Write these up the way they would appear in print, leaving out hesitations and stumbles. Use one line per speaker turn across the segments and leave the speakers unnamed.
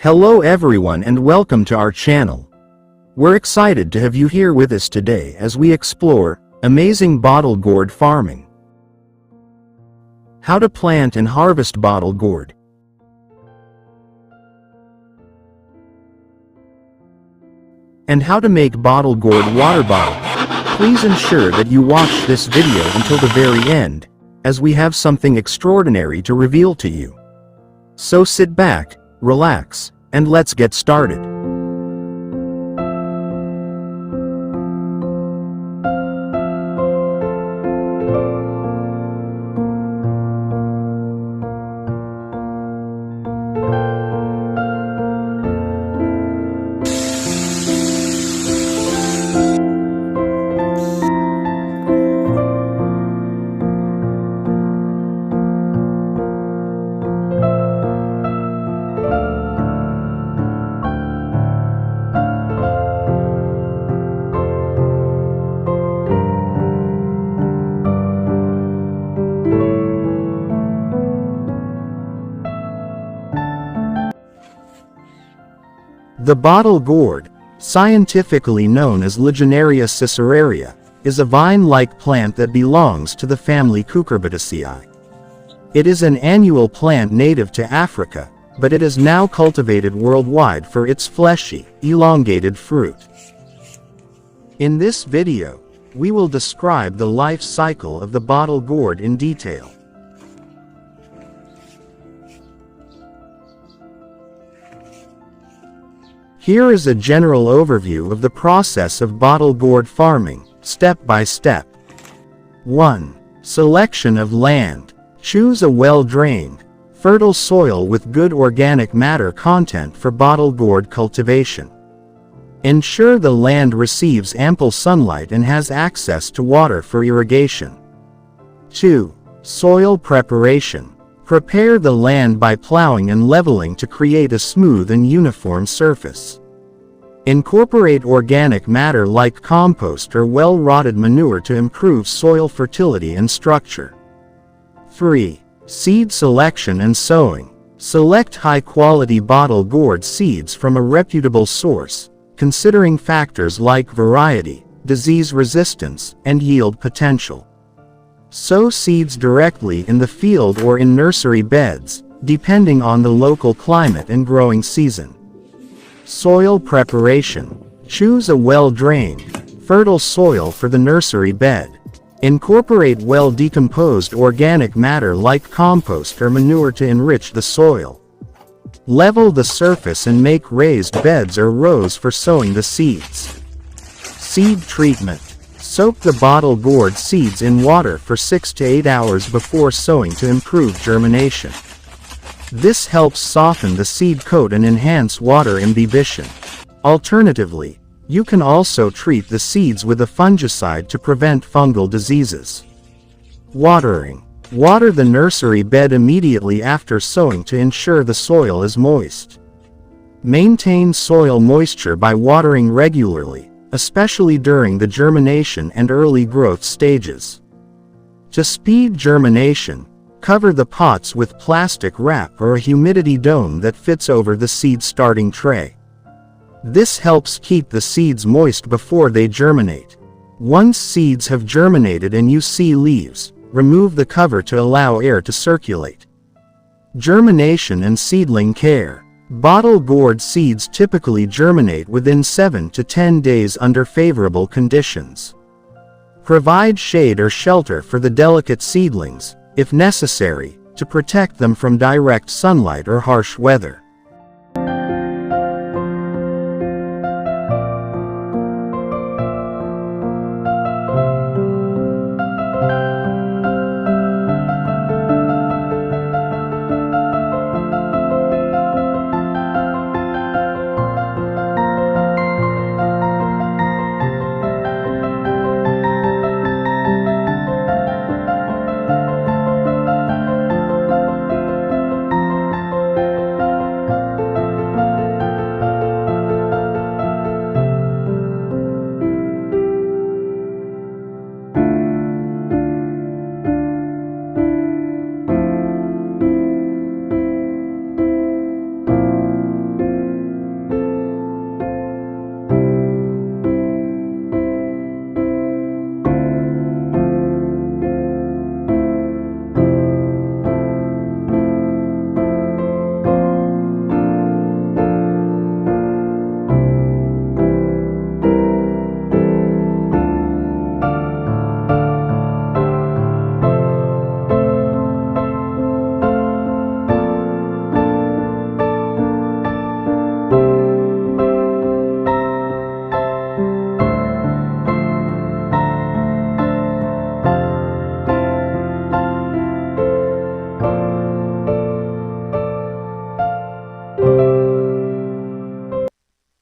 Hello everyone and welcome to our channel. We're excited to have you here with us today as we explore amazing bottle gourd farming. How to plant and harvest bottle gourd. And how to make bottle gourd water bottle. Please ensure that you watch this video until the very end, as we have something extraordinary to reveal to you. So sit back, relax, and let's get started. The bottle gourd, scientifically known as Liginaria ciceraria, is a vine-like plant that belongs to the family Cucurbitaceae. It is an annual plant native to Africa, but it is now cultivated worldwide for its fleshy, elongated fruit. In this video, we will describe the life cycle of the bottle gourd in detail. Here is a general overview of the process of bottle gourd farming, step by step. 1. Selection of land. Choose a well-drained, fertile soil with good organic matter content for bottle gourd cultivation. Ensure the land receives ample sunlight and has access to water for irrigation. 2. Soil preparation. Prepare the land by plowing and leveling to create a smooth and uniform surface. Incorporate organic matter like compost or well-rotted manure to improve soil fertility and structure. 3. Seed selection and sowing. Select high-quality bottle gourd seeds from a reputable source, considering factors like variety, disease resistance, and yield potential. Sow seeds directly in the field or in nursery beds, depending on the local climate and growing season. Soil preparation. Choose a well-drained, fertile soil for the nursery bed. Incorporate well-decomposed organic matter like compost or manure to enrich the soil. Level the surface and make raised beds or rows for sowing the seeds. Seed treatment. Soak the bottle gourd seeds in water for 6 to 8 hours before sowing to improve germination. This helps soften the seed coat and enhance water imbibition. Alternatively, you can also treat the seeds with a fungicide to prevent fungal diseases. Watering. Water the nursery bed immediately after sowing to ensure the soil is moist. Maintain soil moisture by watering regularly, especially during the germination and early growth stages. To speed germination, cover the pots with plastic wrap or a humidity dome that fits over the seed starting tray. This helps keep the seeds moist before they germinate. Once seeds have germinated and you see leaves, remove the cover to allow air to circulate. Germination and seedling care. Bottle gourd seeds typically germinate within 7 to 10 days under favorable conditions. Provide shade or shelter for the delicate seedlings, if necessary, to protect them from direct sunlight or harsh weather.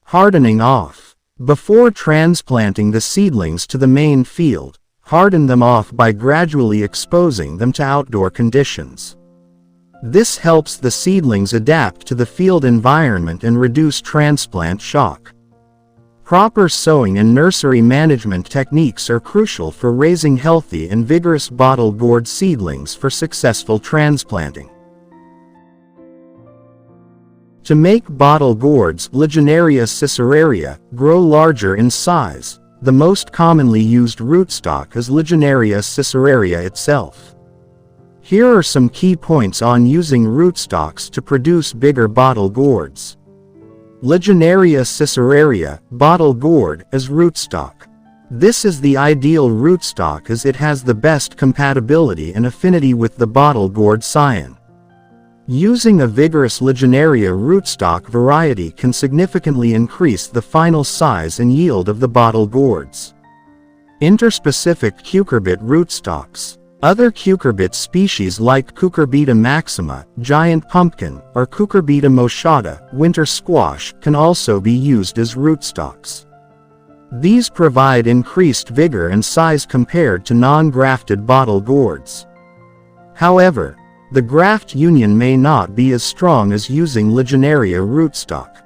Hardening off. Before transplanting the seedlings to the main field, harden them off by gradually exposing them to outdoor conditions. This helps the seedlings adapt to the field environment and reduce transplant shock. Proper sowing and nursery management techniques are crucial for raising healthy and vigorous bottle gourd seedlings for successful transplanting. To make bottle gourds Liginaria siceraria grow larger in size, the most commonly used rootstock is Liginaria siceraria itself. Here are some key points on using rootstocks to produce bigger bottle gourds. Liginaria siceraria, bottle gourd, as rootstock. This is the ideal rootstock as it has the best compatibility and affinity with the bottle gourd scion. Using a vigorous Liginaria rootstock variety can significantly increase the final size and yield of the bottle gourds. Interspecific cucurbit rootstocks. Other cucurbit species like Cucurbita maxima, giant pumpkin, or Cucurbita moschata, winter squash, can also be used as rootstocks. These provide increased vigor and size compared to non-grafted bottle gourds. However, the graft union may not be as strong as using Liginaria rootstock.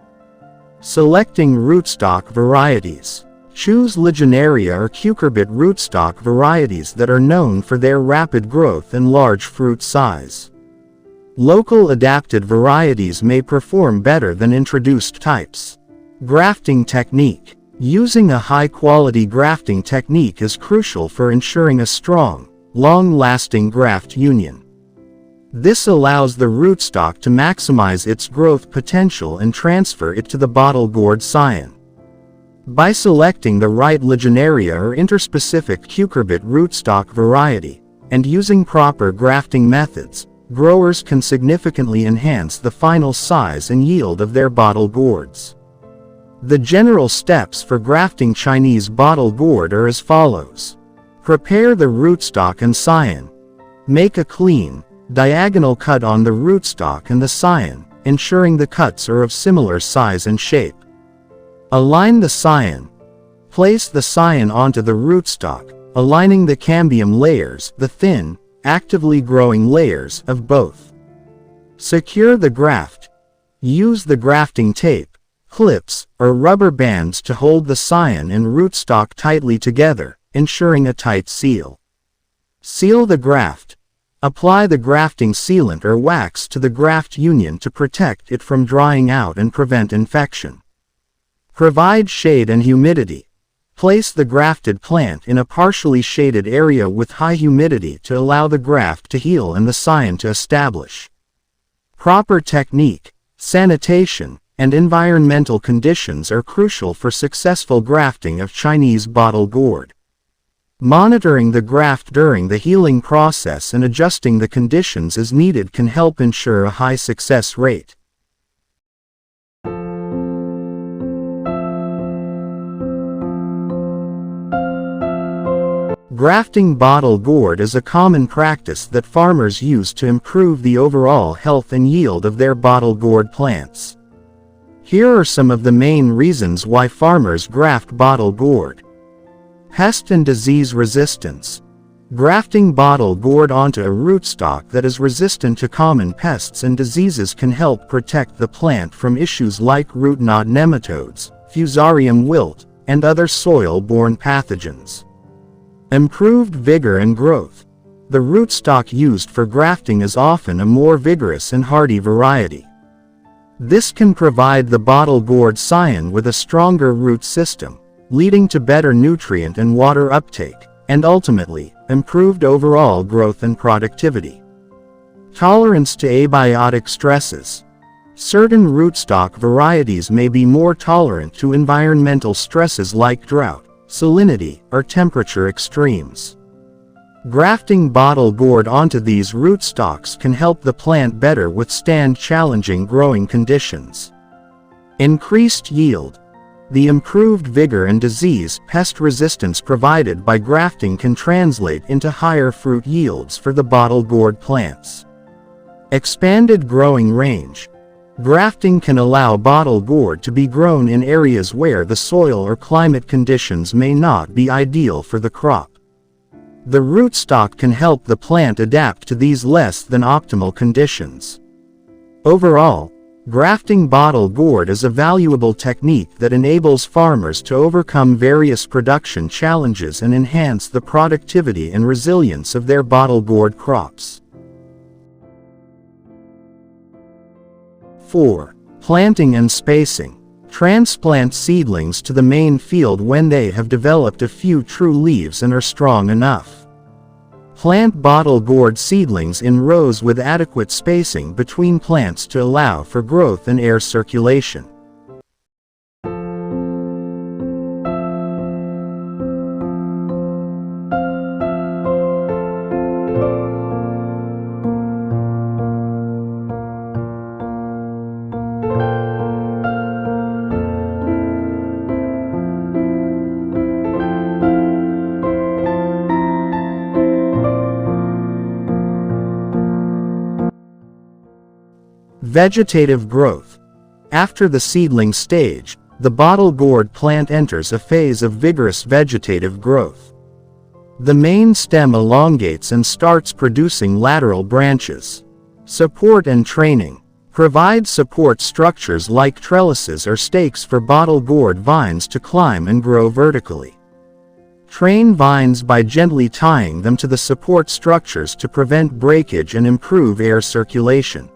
Selecting rootstock varieties. Choose Liginaria or cucurbit rootstock varieties that are known for their rapid growth and large fruit size. Local adapted varieties may perform better than introduced types. Grafting technique. Using a high-quality grafting technique is crucial for ensuring a strong, long-lasting graft union. This allows the rootstock to maximize its growth potential and transfer it to the bottle gourd scion. By selecting the right Liginaria or interspecific cucurbit rootstock variety, and using proper grafting methods, growers can significantly enhance the final size and yield of their bottle gourds. The general steps for grafting Chinese bottle gourd are as follows. Prepare the rootstock and scion. Make a clean, diagonal cut on the rootstock and the scion, ensuring the cuts are of similar size and shape. Align the scion. Place the scion onto the rootstock, aligning the cambium layers, the thin, actively growing layers, of both. Secure the graft. Use the grafting tape, clips, or rubber bands to hold the scion and rootstock tightly together, ensuring a tight seal. Seal the graft. Apply the grafting sealant or wax to the graft union to protect it from drying out and prevent infection. Provide shade and humidity. Place the grafted plant in a partially shaded area with high humidity to allow the graft to heal and the scion to establish. Proper technique, sanitation, and environmental conditions are crucial for successful grafting of Chinese bottle gourd. Monitoring the graft during the healing process and adjusting the conditions as needed can help ensure a high success rate. Grafting bottle gourd is a common practice that farmers use to improve the overall health and yield of their bottle gourd plants. Here are some of the main reasons why farmers graft bottle gourd. Pest and disease resistance. Grafting bottle gourd onto a rootstock that is resistant to common pests and diseases can help protect the plant from issues like root knot nematodes, fusarium wilt, and other soil-borne pathogens. Improved vigor and growth. The rootstock used for grafting is often a more vigorous and hardy variety. This can provide the bottle gourd scion with a stronger root system, leading to better nutrient and water uptake, and ultimately, improved overall growth and productivity. Tolerance to abiotic stresses. Certain rootstock varieties may be more tolerant to environmental stresses like drought, salinity, or temperature extremes. Grafting bottle gourd onto these rootstocks can help the plant better withstand challenging growing conditions. Increased yield. The improved vigor and disease pest resistance provided by grafting can translate into higher fruit yields for the bottle gourd plants. Expanded growing range. Grafting can allow bottle gourd to be grown in areas where the soil or climate conditions may not be ideal for the crop. The rootstock can help the plant adapt to these less than optimal conditions. Overall, grafting bottle gourd is a valuable technique that enables farmers to overcome various production challenges and enhance the productivity and resilience of their bottle gourd crops. 4. Planting and spacing. Transplant seedlings to the main field when they have developed a few true leaves and are strong enough. Plant bottle gourd seedlings in rows with adequate spacing between plants to allow for growth and air circulation. Vegetative growth. After the seedling stage, the bottle gourd plant enters a phase of vigorous vegetative growth. The main stem elongates and starts producing lateral branches. Support and training. Provide support structures like trellises or stakes for bottle gourd vines to climb and grow vertically. Train vines by gently tying them to the support structures to prevent breakage and improve air circulation.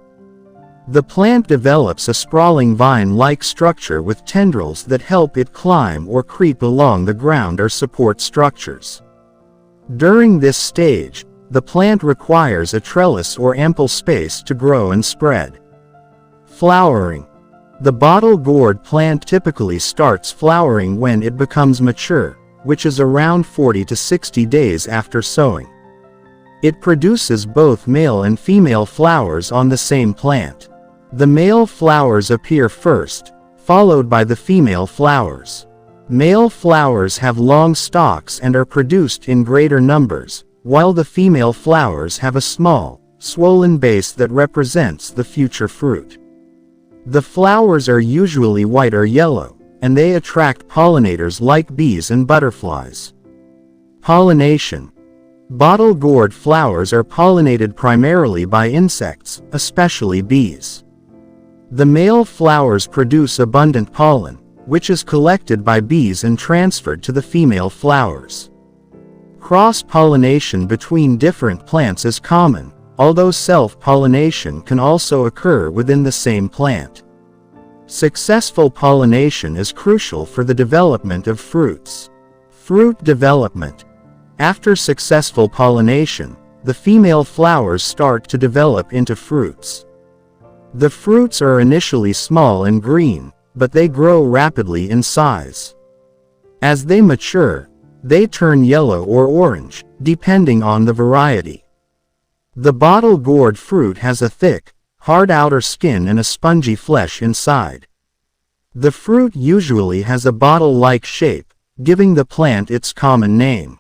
The plant develops a sprawling vine-like structure with tendrils that help it climb or creep along the ground or support structures. During this stage, the plant requires a trellis or ample space to grow and spread. Flowering. The bottle gourd plant typically starts flowering when it becomes mature, which is around 40 to 60 days after sowing. It produces both male and female flowers on the same plant. The male flowers appear first, followed by the female flowers. Male flowers have long stalks and are produced in greater numbers, while the female flowers have a small, swollen base that represents the future fruit. The flowers are usually white or yellow, and they attract pollinators like bees and butterflies. Pollination. Bottle gourd flowers are pollinated primarily by insects, especially bees. The male flowers produce abundant pollen, which is collected by bees and transferred to the female flowers. Cross-pollination between different plants is common, although self-pollination can also occur within the same plant. Successful pollination is crucial for the development of fruits. Fruit development. After successful pollination, the female flowers start to develop into fruits. The fruits are initially small and green, but they grow rapidly in size. As they mature, they turn yellow or orange, depending on the variety. The bottle gourd fruit has a thick, hard outer skin and a spongy flesh inside. The fruit usually has a bottle-like shape, giving the plant its common name.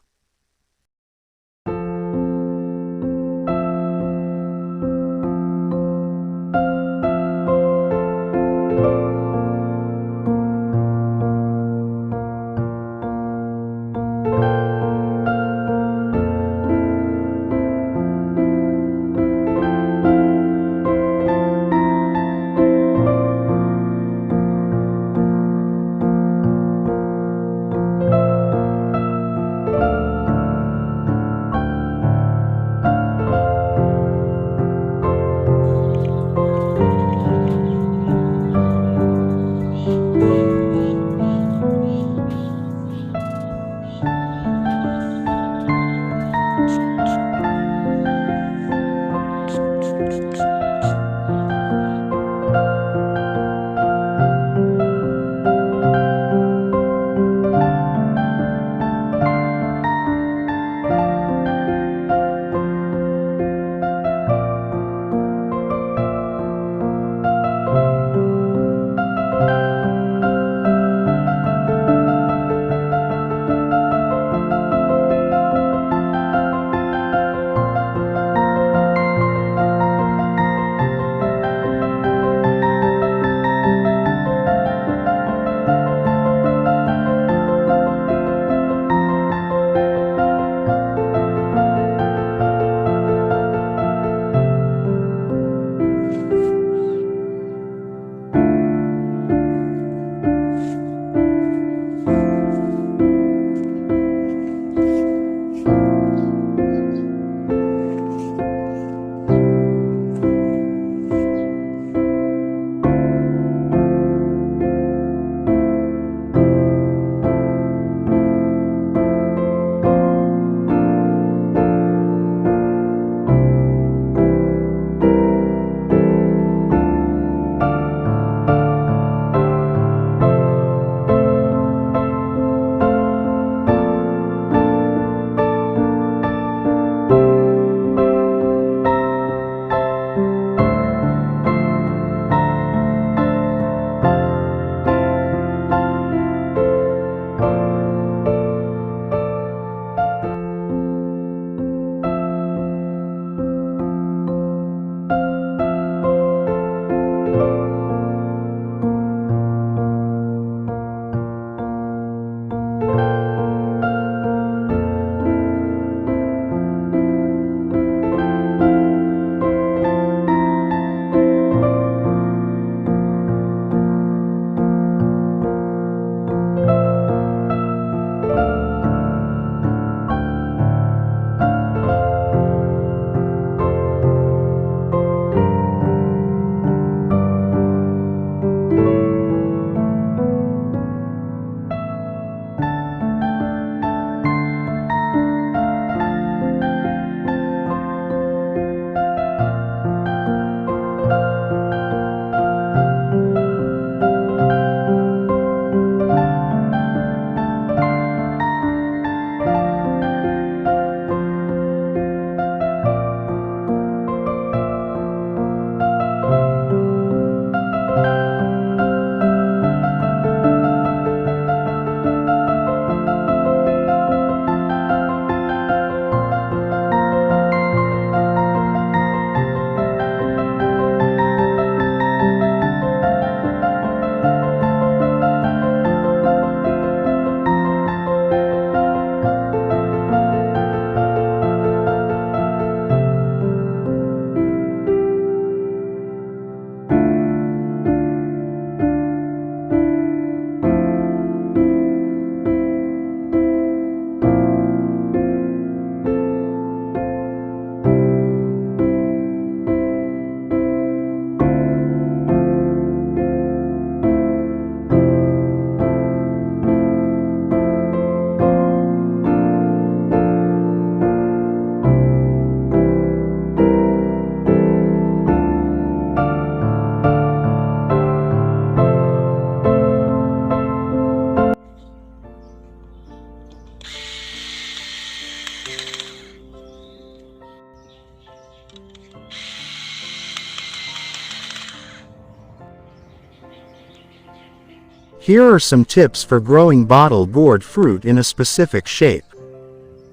Here are some tips for growing bottle gourd fruit in a specific shape.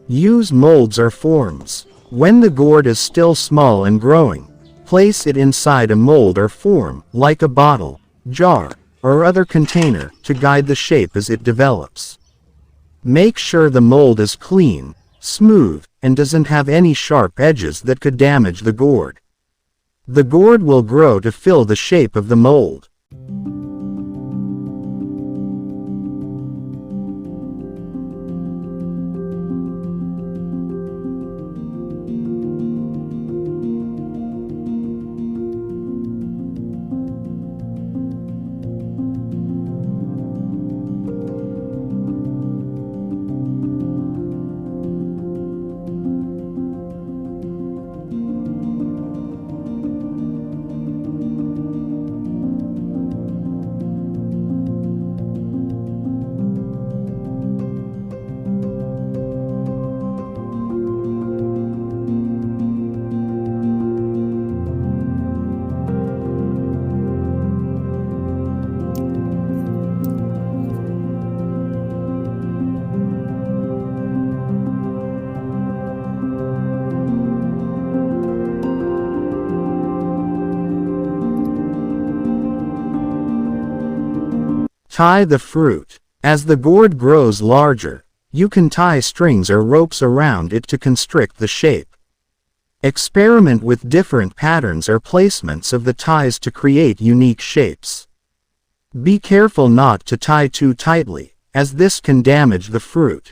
Use molds or forms. When the gourd is still small and growing, place it inside a mold or form, like a bottle, jar, or other container, to guide the shape as it develops. Make sure the mold is clean, smooth, and doesn't have any sharp edges that could damage the gourd. The gourd will grow to fill the shape of the mold. Tie the fruit. As the gourd grows larger, you can tie strings or ropes around it to constrict the shape. Experiment with different patterns or placements of the ties to create unique shapes. Be careful not to tie too tightly, as this can damage the fruit.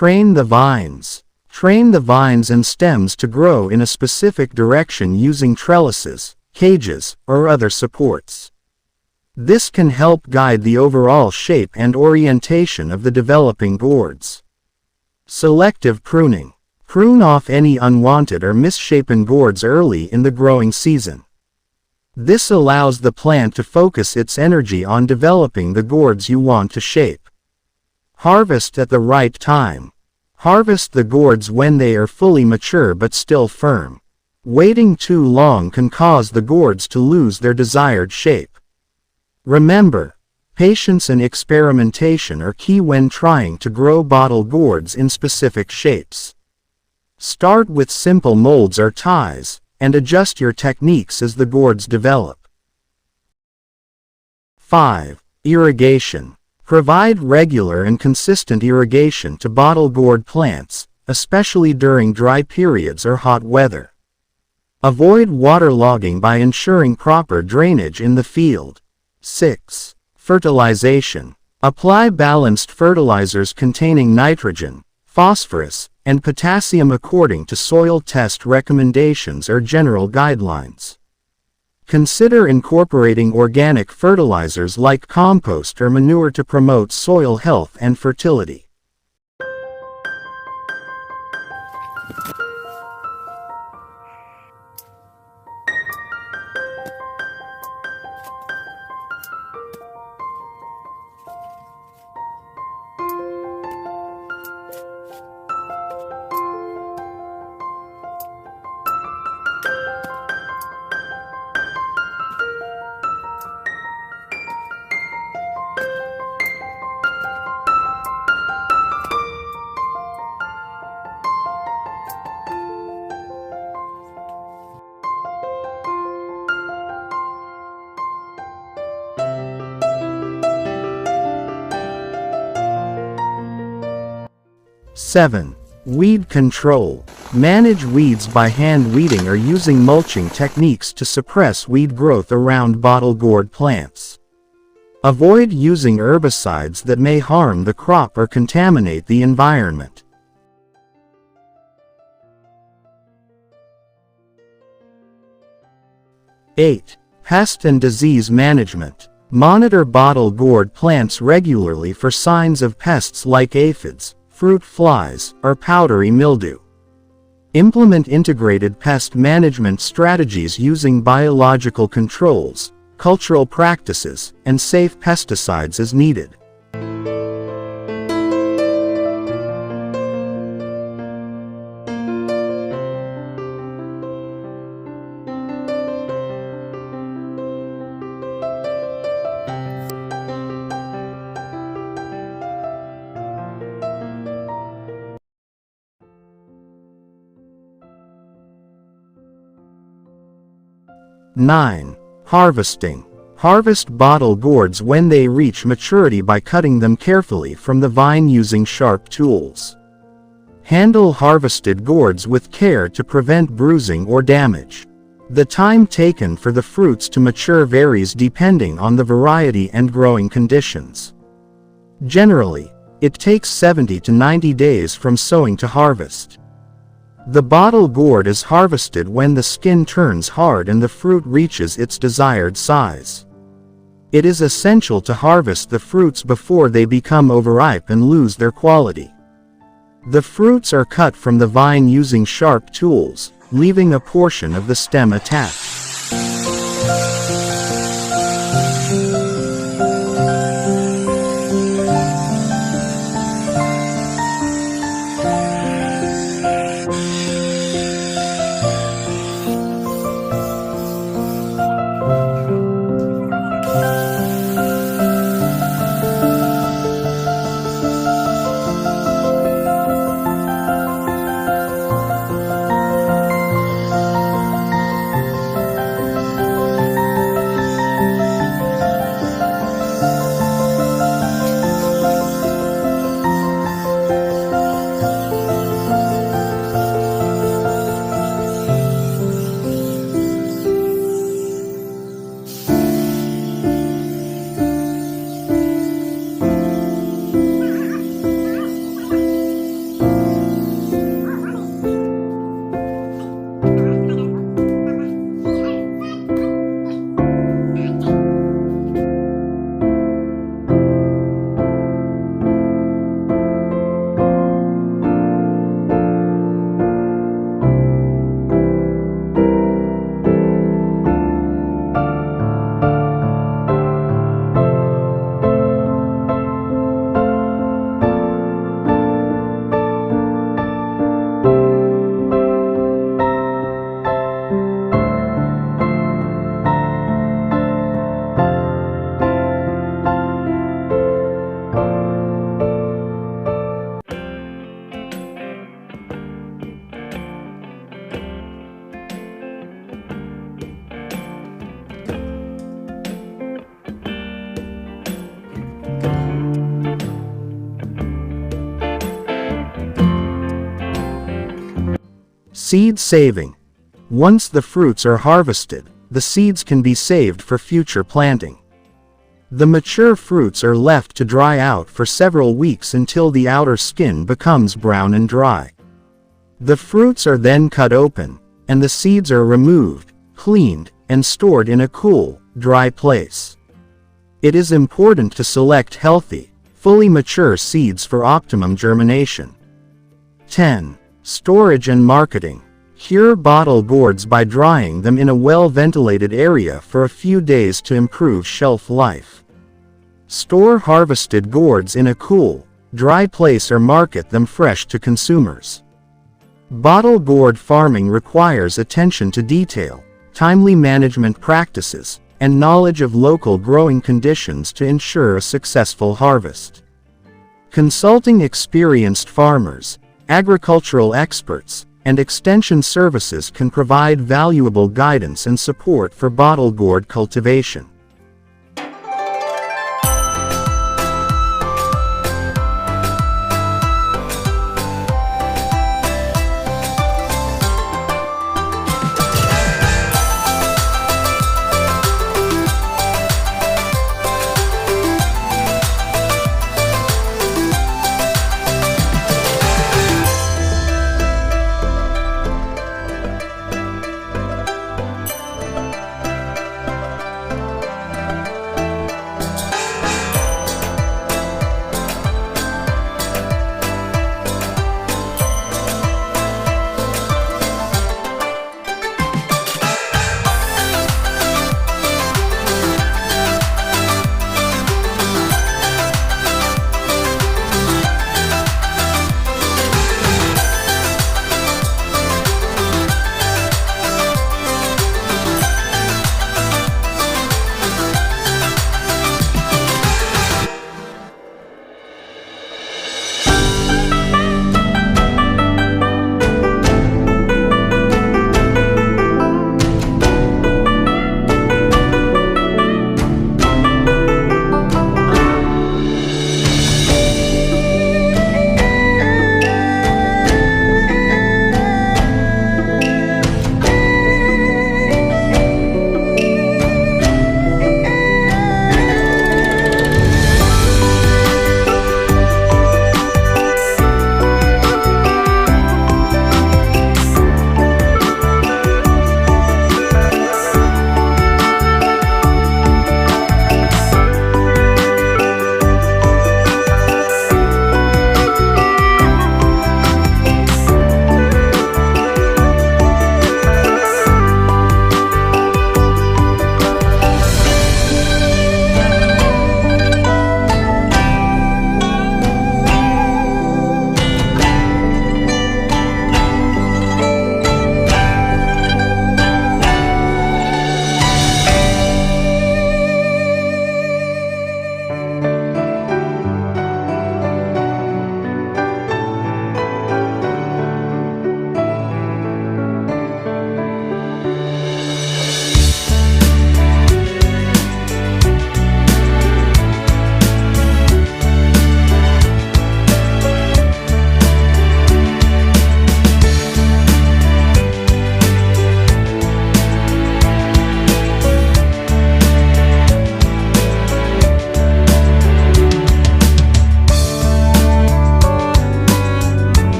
Train the vines. Train the vines and stems to grow in a specific direction using trellises, cages, or other supports. This can help guide the overall shape and orientation of the developing gourds. Selective pruning. Prune off any unwanted or misshapen gourds early in the growing season. This allows the plant to focus its energy on developing the gourds you want to shape. Harvest at the right time. Harvest the gourds when they are fully mature but still firm. Waiting too long can cause the gourds to lose their desired shape. Remember, patience and experimentation are key when trying to grow bottle gourds in specific shapes. Start with simple molds or ties, and adjust your techniques as the gourds develop. 5. Irrigation. Provide regular and consistent irrigation to bottle gourd plants, especially during dry periods or hot weather. Avoid waterlogging by ensuring proper drainage in the field. 6. Fertilization. Apply balanced fertilizers containing nitrogen, phosphorus, and potassium according to soil test recommendations or general guidelines. Consider incorporating organic fertilizers like compost or manure to promote soil health and fertility. Seven. Weed control. Manage weeds by hand weeding or using mulching techniques to suppress weed growth around bottle gourd plants. Avoid using herbicides that may harm the crop or contaminate the environment. 8. Pest and disease management. Monitor bottle gourd plants regularly for signs of pests like aphids, fruit flies, or powdery mildew. Implement integrated pest management strategies using biological controls, cultural practices, and safe pesticides as needed. Nine. Harvesting. Harvest bottle gourds when they reach maturity by cutting them carefully from the vine using sharp tools. Handle harvested gourds with care to prevent bruising or damage. The time taken for the fruits to mature varies depending on the variety and growing conditions. Generally, it takes 70 to 90 days from sowing to harvest. The bottle gourd is harvested when the skin turns hard and the fruit reaches its desired size. It is essential to harvest the fruits before they become overripe and lose their quality. The fruits are cut from the vine using sharp tools, leaving a portion of the stem attached. Seed saving. Once the fruits are harvested, the seeds can be saved for future planting. The mature fruits are left to dry out for several weeks until the outer skin becomes brown and dry. The fruits are then cut open, and the seeds are removed, cleaned, and stored in a cool, dry place. It is important to select healthy, fully mature seeds for optimum germination. 10. Storage and marketing. Cure bottle gourds by drying them in a well-ventilated area for a few days to improve shelf life. Store harvested gourds in a cool, dry place or market them fresh to consumers. Bottle gourd farming requires attention to detail, timely management practices, and knowledge of local growing conditions to ensure a successful harvest. Consulting experienced farmers, agricultural experts, and extension services can provide valuable guidance and support for bottle gourd cultivation.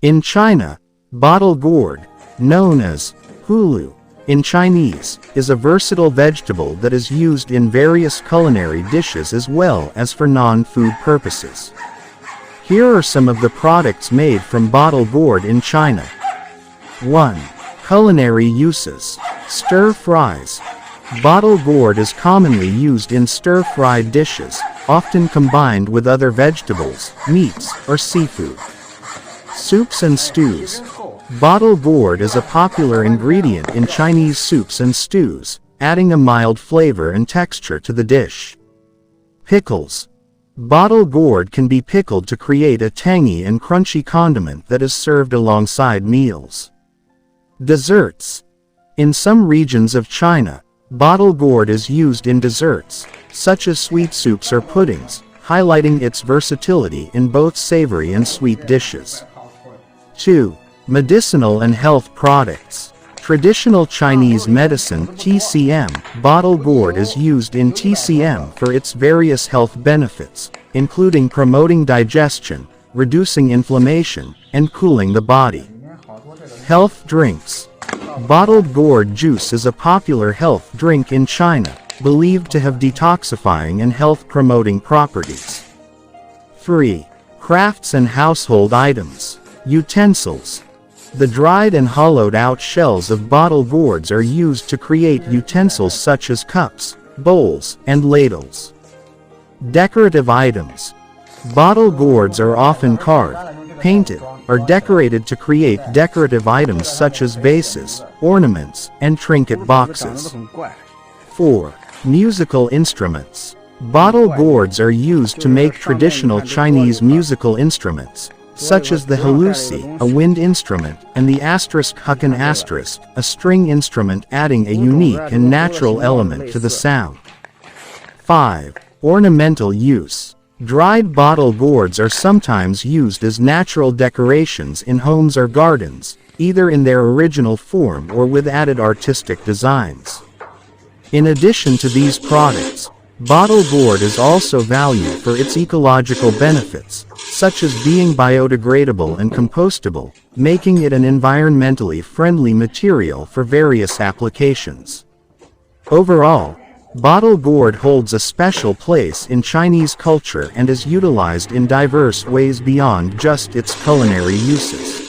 In China, bottle gourd, known as hulu in Chinese, is a versatile vegetable that is used in various culinary dishes as well as for non-food purposes. Here are some of the products made from bottle gourd in China. 1. Culinary uses. Stir fries. Bottle gourd is commonly used in stir-fried dishes, often combined with other vegetables, meats, or seafood. Soups and stews. Bottle gourd is a popular ingredient in Chinese soups and stews, adding a mild flavor and texture to the dish. Pickles. Bottle gourd can be pickled to create a tangy and crunchy condiment that is served alongside meals. Desserts. In some regions of China, bottle gourd is used in desserts, such as sweet soups or puddings, highlighting its versatility in both savory and sweet dishes. 2. Medicinal and health products. Traditional Chinese medicine (TCM), bottle gourd is used in TCM for its various health benefits, including promoting digestion, reducing inflammation, and cooling the body. Health drinks. Bottled gourd juice is a popular health drink in China, believed to have detoxifying and health-promoting properties. 3. Crafts and household items. Utensils. The dried and hollowed-out shells of bottle gourds are used to create utensils such as cups, bowls, and ladles. Decorative items. Bottle gourds are often carved, painted, or decorated to create decorative items such as vases, ornaments, and trinket boxes. 4. Musical instruments. Bottle gourds are used to make traditional Chinese musical instruments, such as the halusi, a wind instrument, and the hukan, a string instrument, adding a unique and natural element to the sound. 5. Ornamental use. Dried bottle gourds are sometimes used as natural decorations in homes or gardens, either in their original form or with added artistic designs. In addition to these products, bottle gourd is also valued for its ecological benefits, such as being biodegradable and compostable, making it an environmentally friendly material for various applications. Overall, bottle gourd holds a special place in Chinese culture and is utilized in diverse ways beyond just its culinary uses.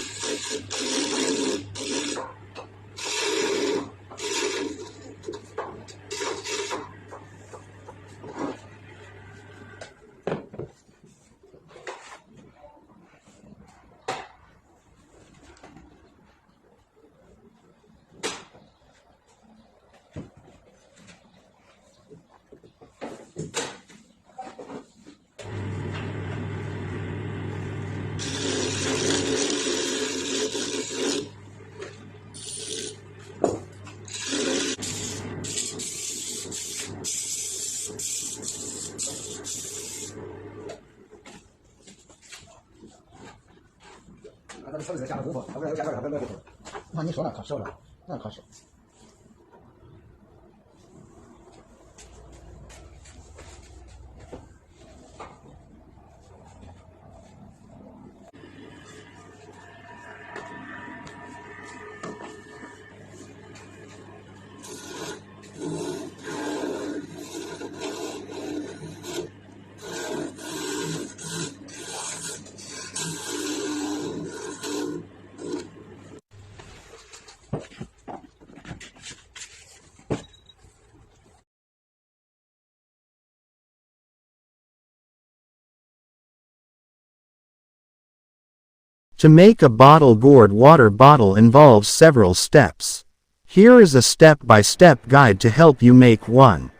To make a bottle gourd water bottle involves several steps. Here is a step-by-step guide to help you make one.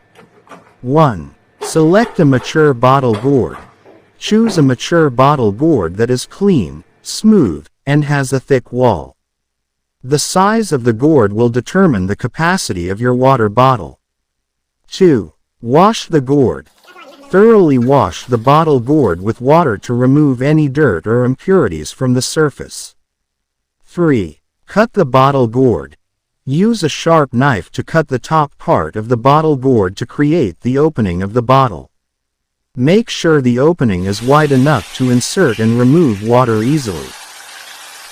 1. Select a mature bottle gourd. Choose a mature bottle gourd that is clean, smooth, and has a thick wall. The size of the gourd will determine the capacity of your water bottle. 2. Wash the gourd. Thoroughly wash the bottle gourd with water to remove any dirt or impurities from the surface. 3. Cut the bottle gourd. Use a sharp knife to cut the top part of the bottle gourd to create the opening of the bottle. Make sure the opening is wide enough to insert and remove water easily.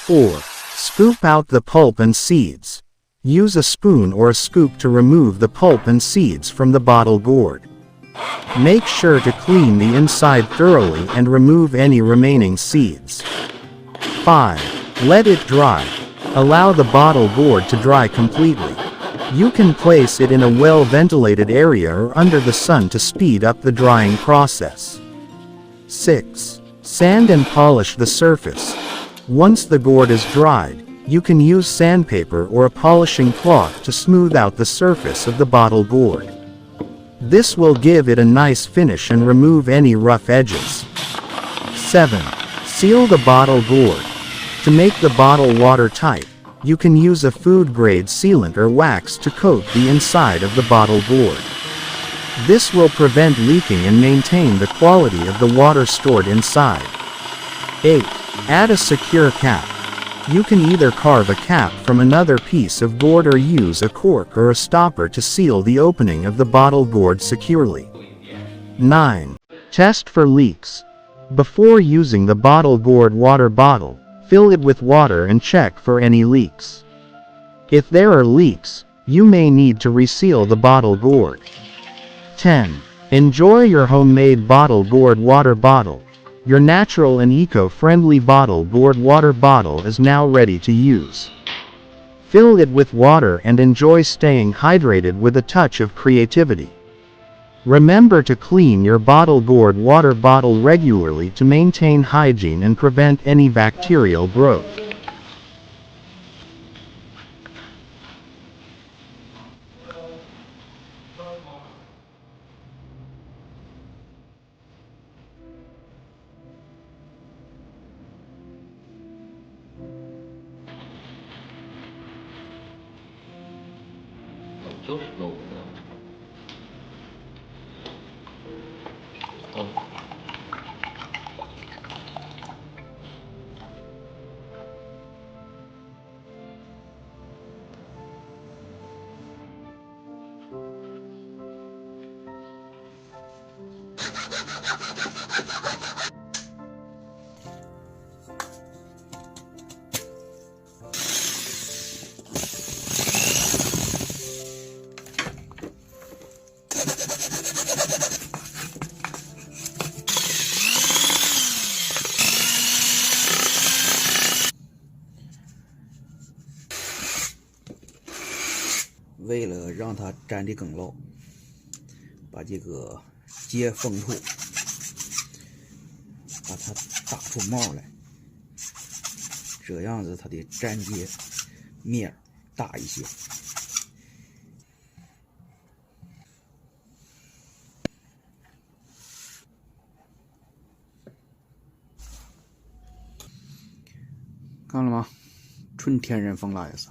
4. Scoop out the pulp and seeds. Use a spoon or a scoop to remove the pulp and seeds from the bottle gourd. Make sure to clean the inside thoroughly and remove any remaining seeds. 5. Let it dry. Allow the bottle gourd to dry completely. You can place it in a well-ventilated area or under the sun to speed up the drying process. 6. Sand and polish the surface. Once the gourd is dried, you can use sandpaper or a polishing cloth to smooth out the surface of the bottle gourd. This will give it a nice finish and remove any rough edges. 7. Seal the bottle gourd. To make the bottle watertight, you can use a food-grade sealant or wax to coat the inside of the bottle gourd. This will prevent leaking and maintain the quality of the water stored inside. 8. Add a secure cap. You can either carve a cap from another piece of gourd or use a cork or a stopper to seal the opening of the bottle gourd securely. 9. Test for leaks. Before using the bottle gourd water bottle, fill it with water and check for any leaks. If there are leaks, you may need to reseal the bottle gourd. 10. Enjoy your homemade bottle gourd water bottle. Your natural and eco-friendly bottle gourd water bottle is now ready to use. Fill it with water and enjoy staying hydrated with a touch of creativity. Remember to clean your bottle gourd water bottle regularly to maintain hygiene and prevent any bacterial growth.
Chút đủ nữa. 为了让它粘得更牢，把这个接缝处把它打出帽来，这样子它的粘接面大一些。看了吗？纯天然蜂蜡也是。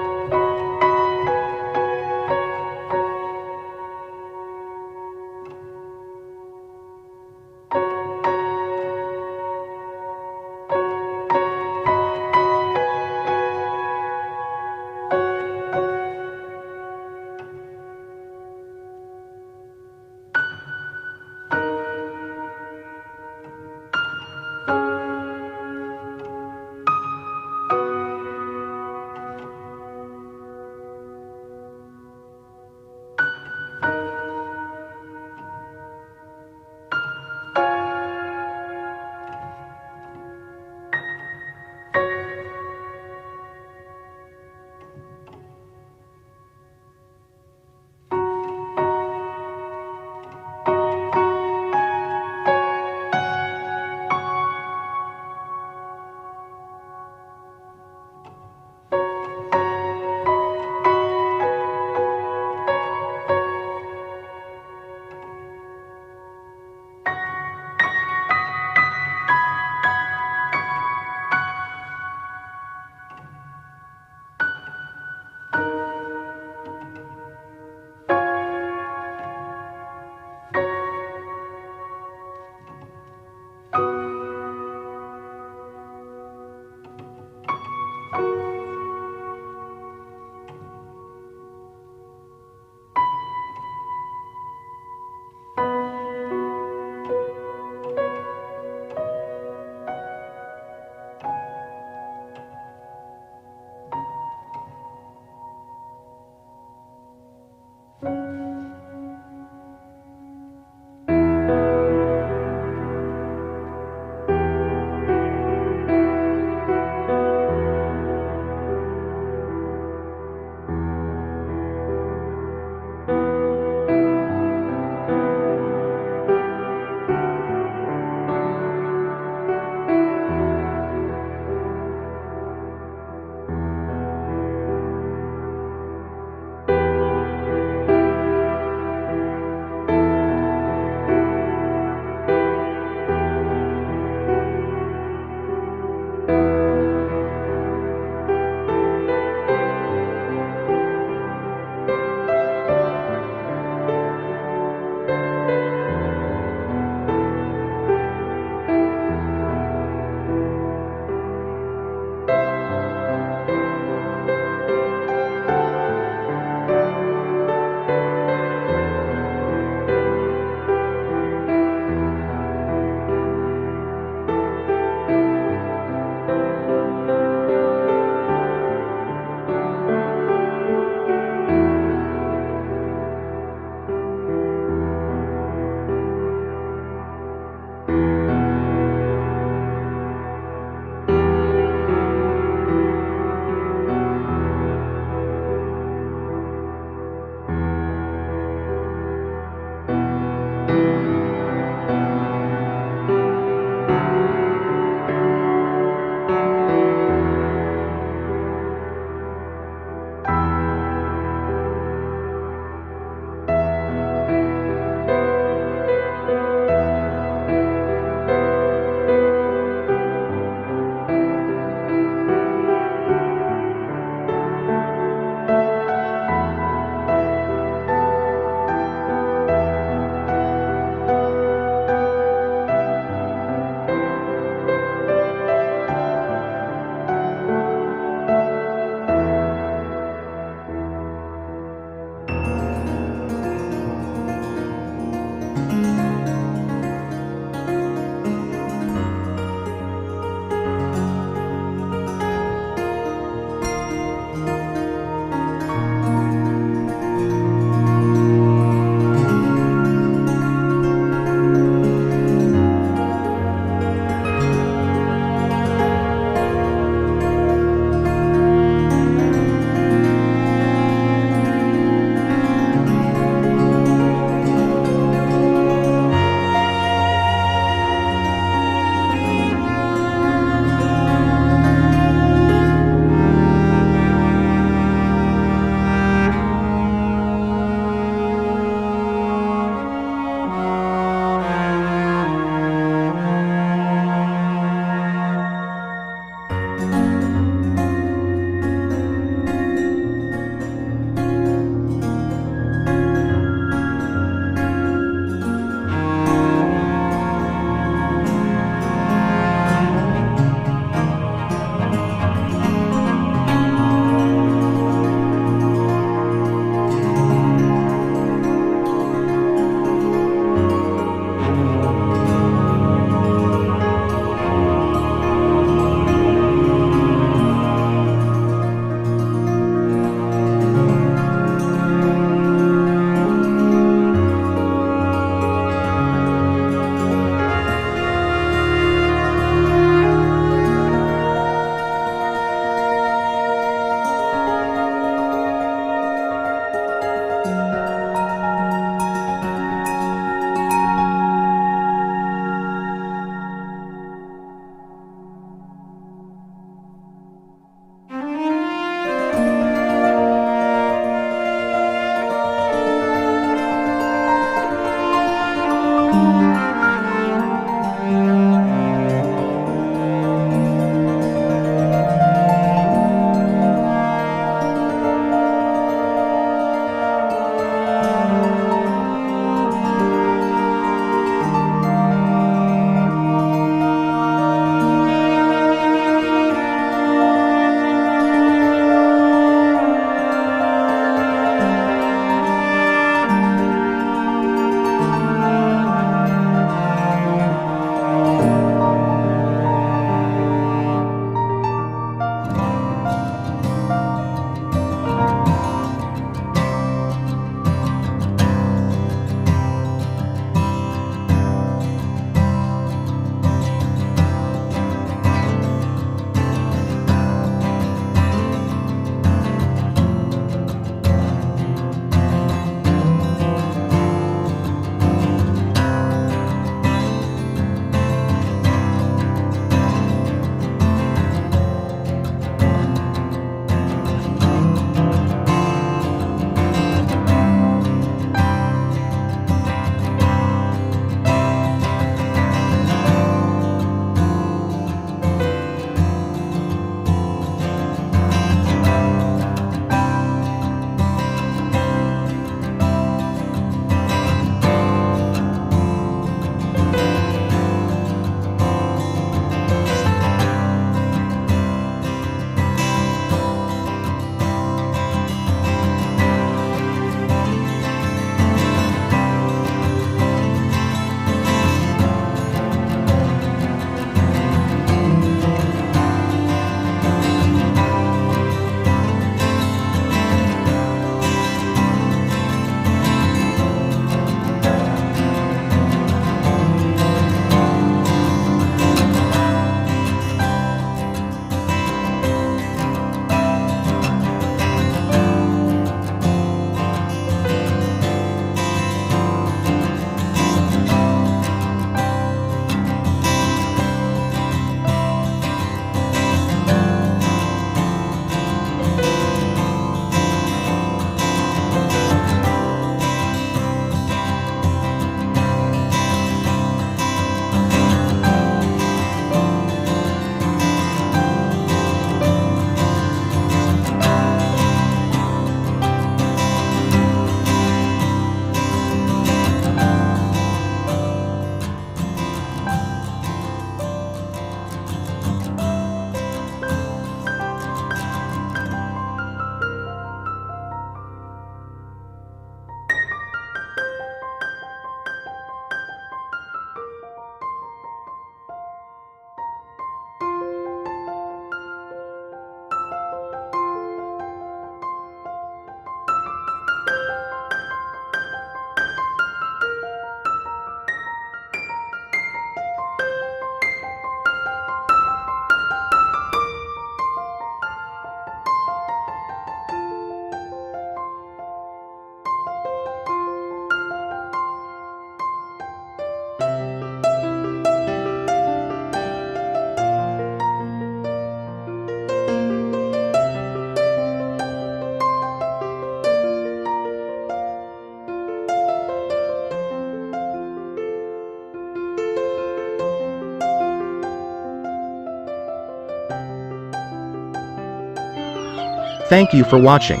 Thank you for watching.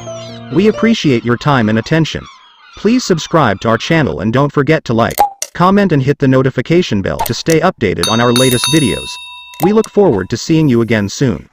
We appreciate your time and attention. Please subscribe to our channel and don't forget to like, comment and hit the notification bell to stay updated on our latest videos. We look forward to seeing you again soon.